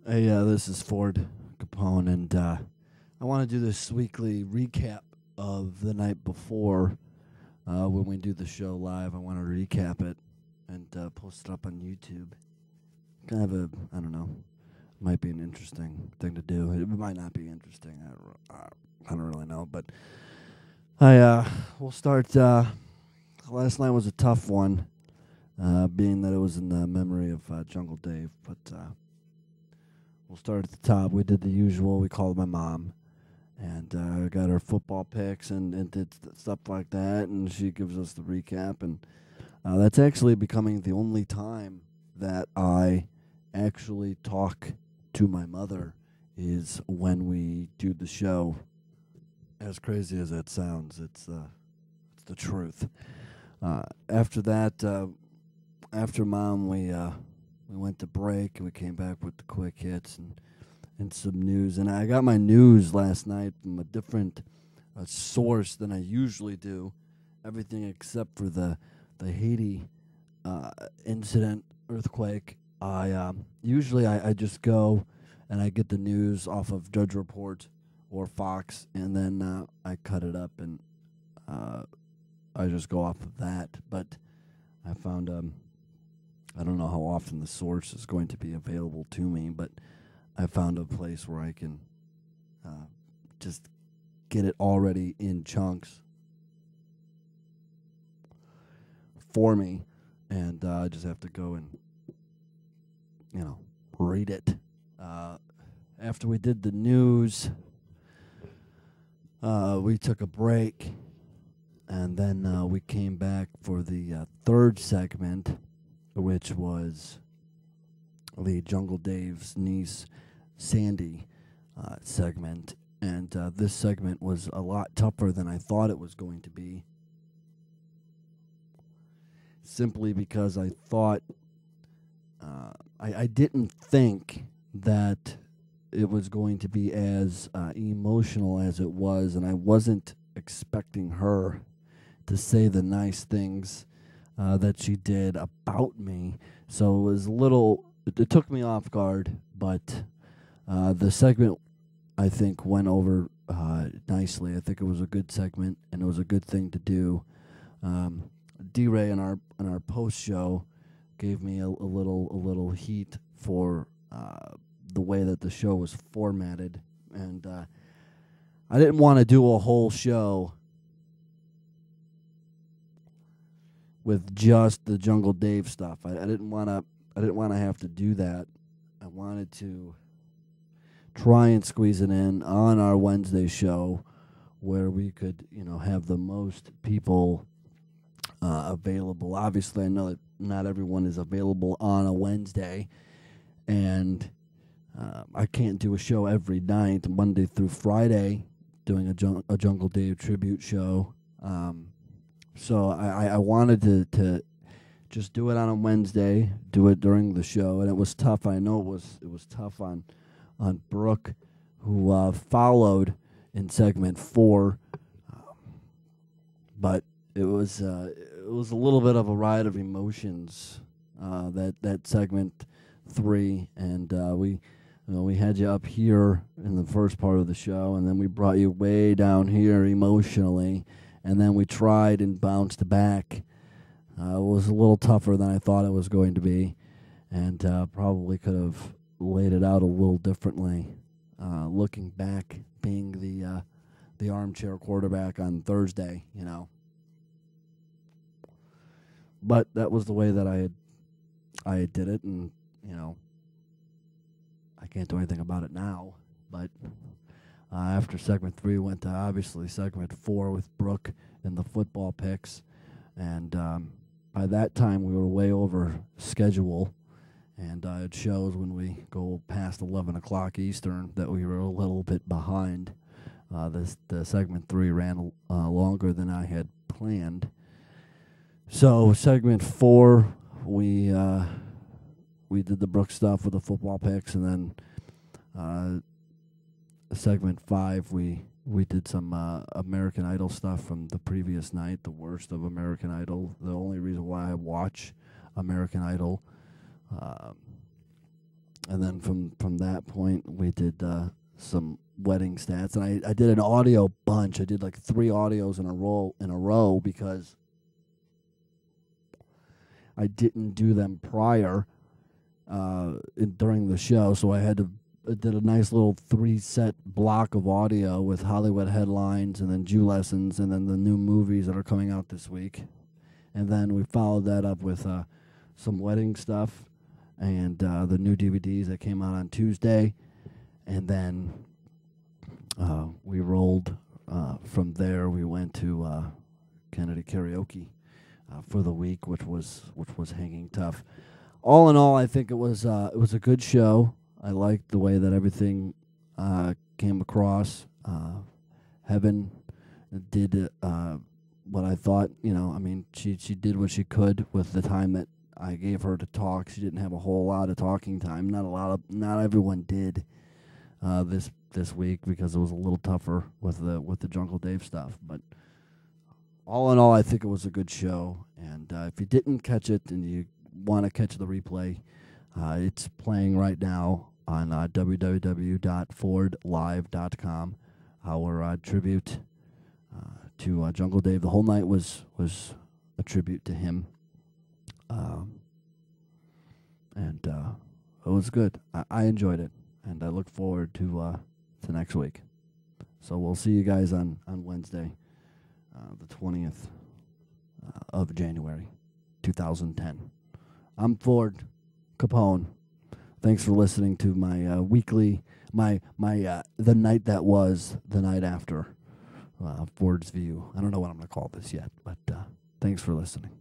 Hey, this is Ford Capone, and I want to do this weekly recap of the night before when we do the show live. I want to recap it and post it up on YouTube. Kind of a, I don't know, might be an interesting thing to do. It might not be interesting. I don't really know, but we'll start. Last night was a tough one, being that it was in the memory of Jungle Dave, but. We'll start at the top. We did the usual. We called my mom, and got her football picks and did stuff like that. And she gives us the recap. And that's actually becoming the only time that I actually talk to my mother is when we do the show. As crazy as that sounds, it's the truth. After that, after Mom, we went to break, and we came back with the quick hits and some news. And I got my news last night from a different source than I usually do. Everything except for the Haiti incident, earthquake. I just go and I get the news off of Judge Report or Fox, and then I cut it up and I just go off of that. But I found I don't know how often the source is going to be available to me, but I found a place where I can just get it already in chunks for me, and I just have to go and, read it. After we did the news, we took a break, and then we came back for the third segment, which was the Jungle Dave's niece, Sandy, segment. And this segment was a lot tougher than I thought it was going to be, simply because I thought, I didn't think that it was going to be as emotional as it was, and I wasn't expecting her to say the nice things that she did about me. So it was a little, it took me off guard, but the segment, I think, went over nicely. I think it was a good segment, and it was a good thing to do. D-Ray in our post show gave me a little heat for the way that the show was formatted, and I didn't want to do a whole show with just the Jungle Dave stuff. I didn't want to have to do that. I wanted to try and squeeze it in on our Wednesday show, where we could, have the most people available. Obviously, I know that not everyone is available on a Wednesday, and I can't do a show every night, Monday through Friday, doing a Jungle Dave tribute show. So I wanted to just do it on a Wednesday, do it during the show, and it was tough. I know it was tough on Brooke, who followed in segment 4, but it was a little bit of a ride of emotions, that segment 3, and we had you up here in the first part of the show, and then we brought you way down here emotionally. And then we tried and bounced back. It was a little tougher than I thought it was going to be, and probably could have laid it out a little differently. Looking back, being the armchair quarterback on Thursday, But that was the way that I did it, and I can't do anything about it now. But after segment 3, went to obviously segment 4 with Brooke and the football picks, and by that time we were way over schedule, and it shows when we go past 11 o'clock Eastern that we were a little bit behind. The segment 3 ran longer than I had planned. So segment 4, we did the Brooke stuff with the football picks, and then segment 5, we did some American Idol stuff from the previous night, the worst of American Idol. The only reason why I watch American Idol And then from that point, we did some wedding stats, and I did an audio bunch. I did like 3 audios in a row because I didn't do them prior during the show, so I did a nice little 3-set block of audio with Hollywood headlines, and then Jew lessons, and then the new movies that are coming out this week, and then we followed that up with some wedding stuff and the new DVDs that came out on Tuesday, and then we rolled from there. We went to Kennedy Karaoke for the week, which was hanging tough. All in all, I think it was a good show. I liked the way that everything came across. Heaven did what I thought. I mean, she did what she could with the time that I gave her to talk. She didn't have a whole lot of talking time. Not everyone did this week because it was a little tougher with the Jungle Dave stuff. But all in all, I think it was a good show. And if you didn't catch it and you want to catch the replay, it's playing right now on www.fordlive.com. Our tribute to Jungle Dave. The whole night was a tribute to him. And it was good. I enjoyed it, and I look forward to next week. So we'll see you guys on Wednesday, the 20th of January, 2010. I'm Ford Capone. Thanks for listening to my weekly, my the night that was the night after Ford's View. I don't know what I'm going to call this yet, but thanks for listening.